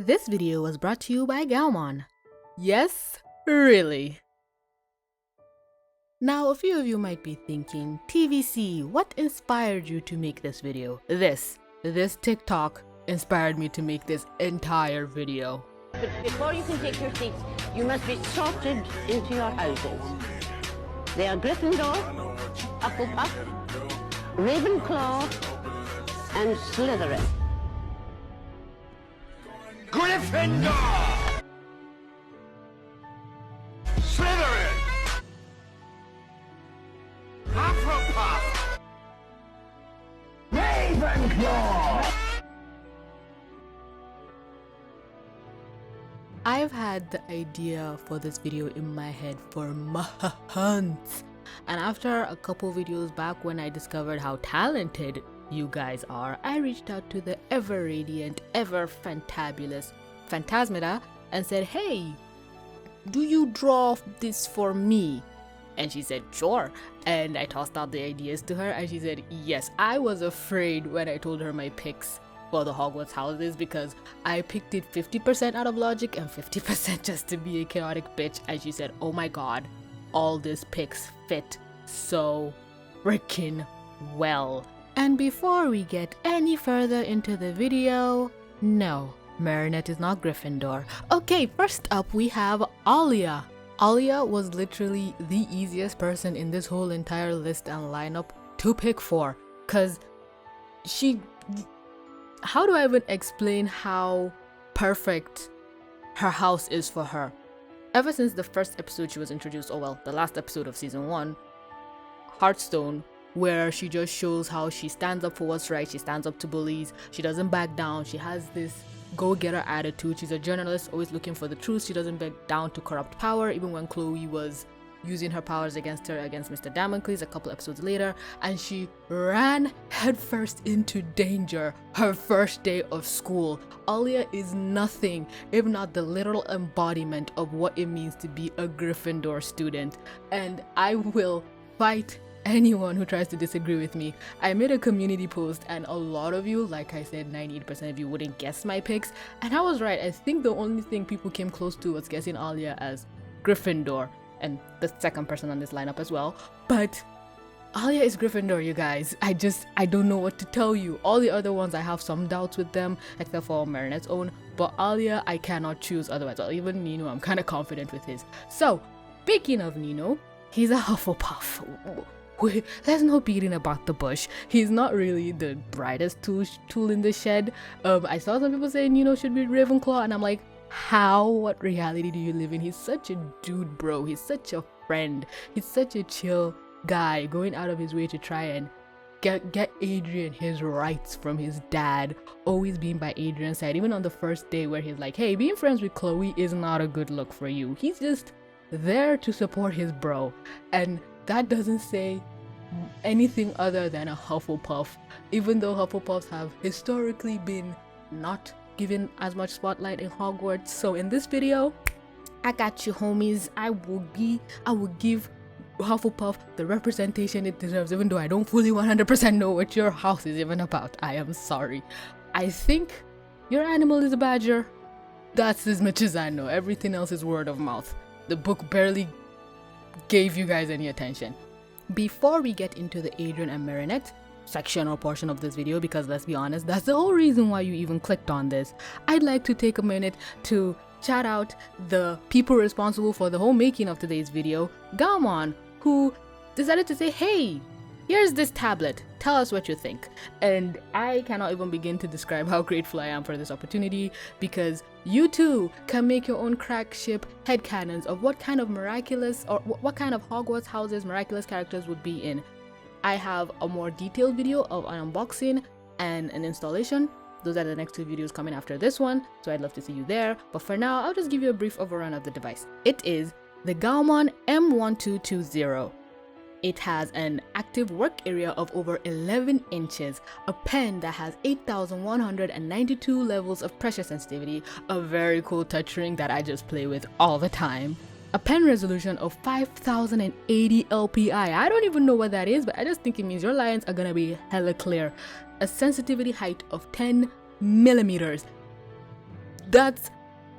This video was brought to you by Gaomon. Yes, really. Now, a few of you might be thinking, TVC, what inspired you to make this video? This TikTok inspired me to make this entire video. But before you can take your seats, you must be sorted into your houses. They are Griffindor, Hufflepuff, Ravenclaw, and Slytherin. Griffindor! Slytherin! Hufflepuff! Ravenclaw! I've had the idea for this video in my head for months, and after a couple videos back when I discovered how talented you guys are, I reached out to the ever radiant, ever fantabulous Phantasmida and said, hey, do you draw this for me? And she said, sure. And I tossed out the ideas to her and she said, yes. I was afraid when I told her my picks for the Hogwarts Houses because I picked it 50% out of logic and 50% just to be a chaotic bitch. And she said, oh my god, all these picks fit so freaking well. And before we get any further into the video, no, Marinette is not Gryffindor. Okay, first up we have Alya. Alya was literally the easiest person in this whole entire list and lineup to pick for, cause how do I even explain how perfect her house is for her? Ever since the first episode she was introduced, the last episode of season 1, Hearthstone, where she just shows how she stands up for what's right, she stands up to bullies, she doesn't back down, she has this go-getter attitude, she's a journalist always looking for the truth, she doesn't back down to corrupt power, even when Chloe was using her powers against her against Mr. Damocles a couple episodes later, and she ran headfirst into danger her first day of school. Alya is nothing if not the literal embodiment of what it means to be a Gryffindor student, and I will fight anyone who tries to disagree with me. I made a community post and a lot of you, like I said, 98% of you wouldn't guess my picks, and I was right. I think the only thing people came close to was guessing Alya as Gryffindor, and the second person on this lineup as well, but Alya is Gryffindor, you guys. I don't know what to tell you. All the other ones I have some doubts with them, except for Marinette's own, but Alya I cannot choose otherwise. Well, even Nino I'm kind of confident with his. So speaking of Nino, he's a Hufflepuff. There's no beating about the bush. He's not really the brightest tool in the shed. I saw some people say Nino should be Ravenclaw, and I'm like, how? What reality do you live in? He's such a dude, bro. He's such a friend. He's such a chill guy, going out of his way to try and get Adrien his rights from his dad, always being by Adrien's side, even on the first day where he's like, hey, being friends with Chloe is not a good look for you. He's just there to support his bro, and that doesn't say anything other than a Hufflepuff, even though Hufflepuffs have historically been not given as much spotlight in Hogwarts. So in this video, I got you, homies. I will give Hufflepuff the representation it deserves, even though I don't fully 100% know what your house is even about. I am sorry. I think your animal is a badger. That's as much as I know. Everything else is word of mouth. The book barely gave you guys any attention. Before we get into the Adrien and Marinette section or portion of this video, because let's be honest, that's the whole reason why you even clicked on this, I'd like to take a minute to shout out the people responsible for the whole making of today's video, Gaomon, who decided to say, hey, here's this tablet, tell us what you think. And I cannot even begin to describe how grateful I am for this opportunity, because you too can make your own crack ship headcanons of what kind of miraculous or what kind of Hogwarts houses miraculous characters would be in. I have a more detailed video of an unboxing and an installation. Those are the next two videos coming after this one, so I'd love to see you there. But for now, I'll just give you a brief overrun of the device. It is the Gaomon M1220. It has an active work area of over 11 inches, a pen that has 8,192 levels of pressure sensitivity, a very cool touchscreen that I just play with all the time, a pen resolution of 5080 LPI. I don't even know what that is, but I just think it means your lines are gonna be hella clear, a sensitivity height of 10 millimeters. That's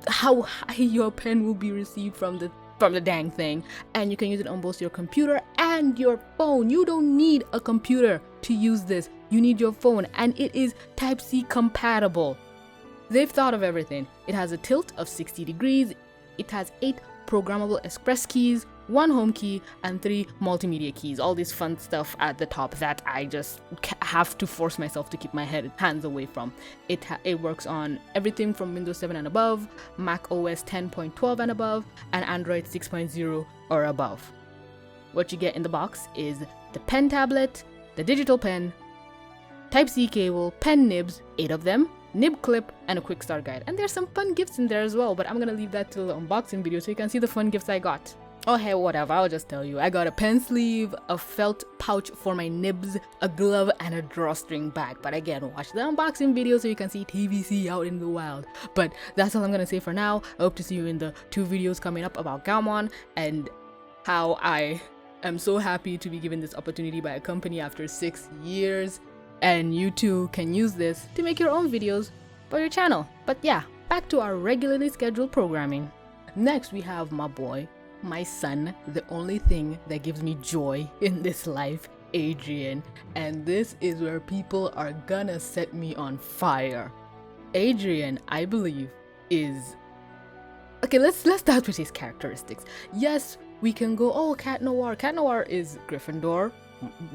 how high your pen will be received from the dang thing. And you can use it on both your computer and your phone. You don't need a computer to use this. You need your phone, and it is Type-C compatible. They've thought of everything. It has a tilt of 60 degrees. It has 8 programmable express keys, 1 home key, and 3 multimedia keys. All this fun stuff at the top that I just have to force myself to keep my hands away from. It works on everything from Windows 7 and above, Mac OS 10.12 and above, and Android 6.0 or above. What you get in the box is the pen tablet, the digital pen, Type-C cable, pen nibs, 8 of them, nib clip, and a quick start guide. And there's some fun gifts in there as well, but I'm gonna leave that till the unboxing video so you can see the fun gifts I got. Oh hey, whatever, I'll just tell you. I got a pen sleeve, a felt pouch for my nibs, a glove, and a drawstring bag. But again, watch the unboxing video so you can see TVC out in the wild. But that's all I'm gonna say for now. I hope to see you in the 2 videos coming up about Gaomon and how I am so happy to be given this opportunity by a company after 6 years. And you too can use this to make your own videos for your channel. But yeah, back to our regularly scheduled programming. Next we have my boy, my son, the only thing that gives me joy in this life, Adrien. And this is where people are gonna set me on fire. Adrien, I believe, is... Okay, let's start with his characteristics. Yes, we can go, oh, Cat Noir. Cat Noir is Gryffindor,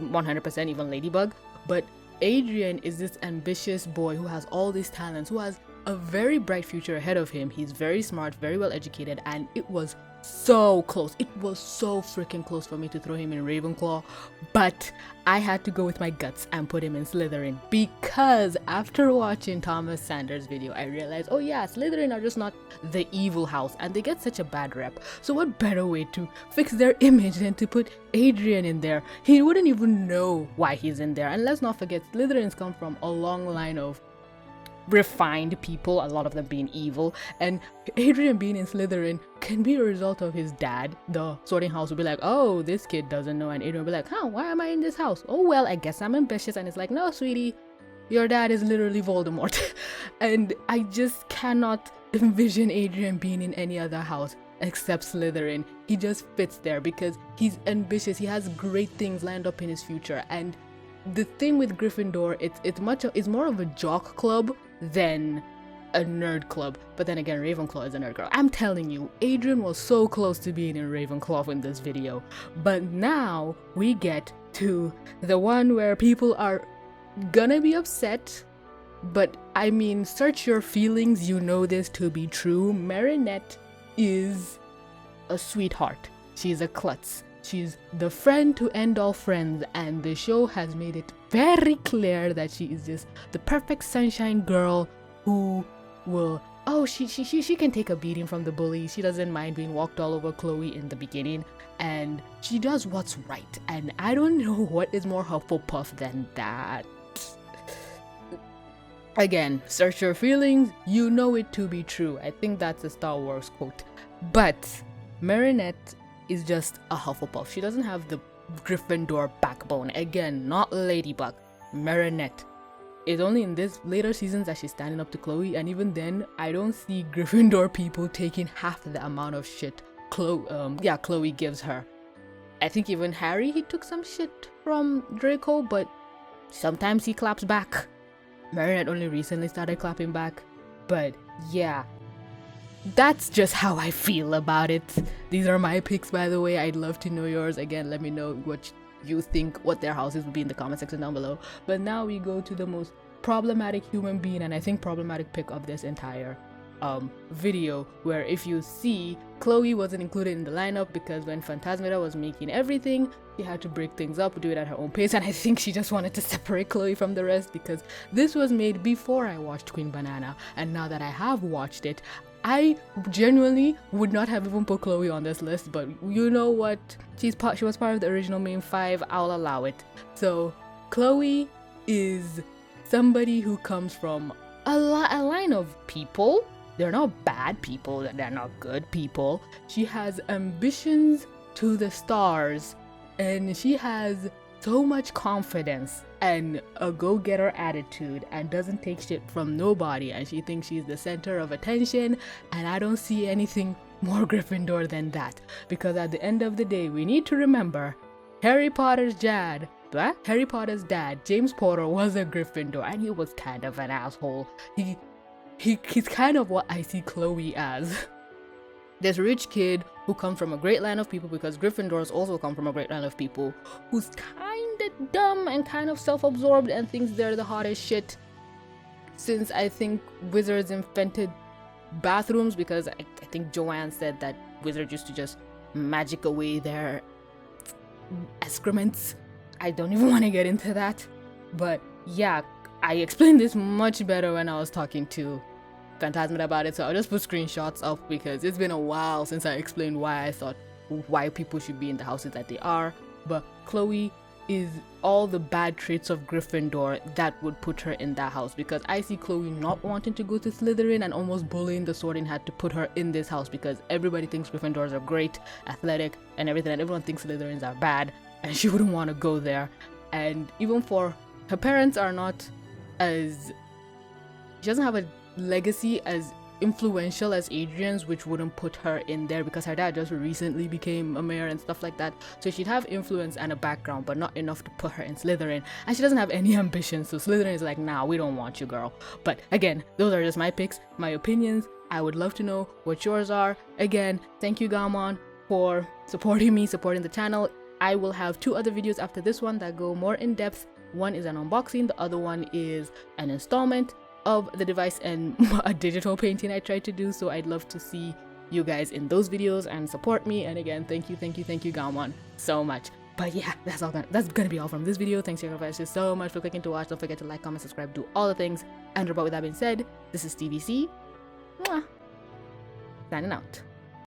100% even Ladybug. But Adrien is this ambitious boy who has all these talents, who has a very bright future ahead of him. He's very smart, very well educated, and it was so close. It was so freaking close for me to throw him in Ravenclaw, but I had to go with my guts and put him in Slytherin, because after watching Thomas Sanders' video, I realized, oh yeah, Slytherin are just not the evil house, and they get such a bad rep. So what better way to fix their image than to put Adrien in there? He wouldn't even know why he's in there. And let's not forget, Slytherins come from a long line of refined people, a lot of them being evil, and Adrien being in Slytherin can be a result of his dad. The sorting house will be like, oh, this kid doesn't know, and Adrien will be like, huh, why am I in this house? Oh well, I guess I'm ambitious. And it's like, no sweetie, your dad is literally Voldemort. And I just cannot envision Adrien being in any other house except Slytherin. He just fits there because he's ambitious, he has great things lined up in his future. And the thing with Gryffindor, it's more of a jock club than a nerd club. But then again, Ravenclaw is a nerd girl. I'm telling you, Adrien was so close to being in Ravenclaw in this video. But now we get to the one where people are gonna be upset. But I mean, search your feelings, you know this to be true. Marinette is a sweetheart. She's a klutz. She's the friend to end all friends, and the show has made it very clear that she is just the perfect sunshine girl who will, oh, she can take a beating from the bully. She doesn't mind being walked all over Chloe in the beginning, and she does what's right. And I don't know what is more Hufflepuff than that. Again, search your feelings, you know it to be true. I think that's a Star Wars quote. But Marinette is just a Hufflepuff. She doesn't have the Gryffindor backbone. Again, not Ladybug. Marinette. It's only in this later seasons that she's standing up to Chloe, and even then, I don't see Gryffindor people taking half the amount of shit Chloe gives her. I think even Harry, he took some shit from Draco, but sometimes he claps back. Marinette only recently started clapping back, but yeah. That's just how I feel about it. These are my picks, by the way. I'd love to know yours. Again, let me know what you think, what their houses would be in the comment section down below. But now we go to the most problematic human being, and I think problematic pick of this entire video, where if you see, Chloe wasn't included in the lineup because when Phantasmita was making everything, she had to break things up, do it at her own pace, and I think she just wanted to separate Chloe from the rest because this was made before I watched Queen Banana, and now that I have watched it, I genuinely would not have even put Chloe on this list, but you know what? She was part of the original main 5, I'll allow it. So Chloe is somebody who comes from a line of people. They're not bad people, they're not good people. She has ambitions to the stars, and she has so much confidence and a go-getter attitude and doesn't take shit from nobody, and she thinks she's the center of attention, and I don't see anything more Gryffindor than that, because at the end of the day we need to remember Harry Potter's dad, James Potter, was a Gryffindor, and he was kind of an asshole. He's kind of what I see Chloe as. This rich kid who comes from a great line of people, because Gryffindors also come from a great line of people, who's kind of dumb and kind of self-absorbed and thinks they're the hottest shit since I think wizards invented bathrooms, because I think Joanne said that wizards used to just magic away their excrements. I don't even want to get into that, but yeah, I explained this much better when I was talking to Phantasmid about it, so I'll just put screenshots up because it's been a while since I explained why people should be in the houses that they are. But Chloe is all the bad traits of Gryffindor that would put her in that house, because I see Chloe not wanting to go to Slytherin and almost bullying the Sorting Hat to put her in this house, because everybody thinks Gryffindors are great, athletic, and everything, and everyone thinks Slytherins are bad, and she wouldn't want to go there. And even for her parents are not as, she doesn't have a legacy as influential as Adrien's, which wouldn't put her in there because her dad just recently became a mayor and stuff like that, so she'd have influence and a background but not enough to put her in Slytherin, and she doesn't have any ambitions, so Slytherin is like, nah, we don't want you, girl. But again, those are just my picks, my opinions. I would love to know what yours are. Again, thank you Gaomon for supporting me, supporting the channel. I will have 2 other videos after this one that go more in depth. One is an unboxing, the other one is an installment of the device and a digital painting I tried to do, so I'd love to see you guys in those videos and support me. And again, thank you Gaomon so much. But yeah, that's gonna be all from this video. Thanks you guys so much for clicking to watch. Don't forget to like, comment, subscribe, do all the things. And with that being said, this is TVC. Mwah. Signing out.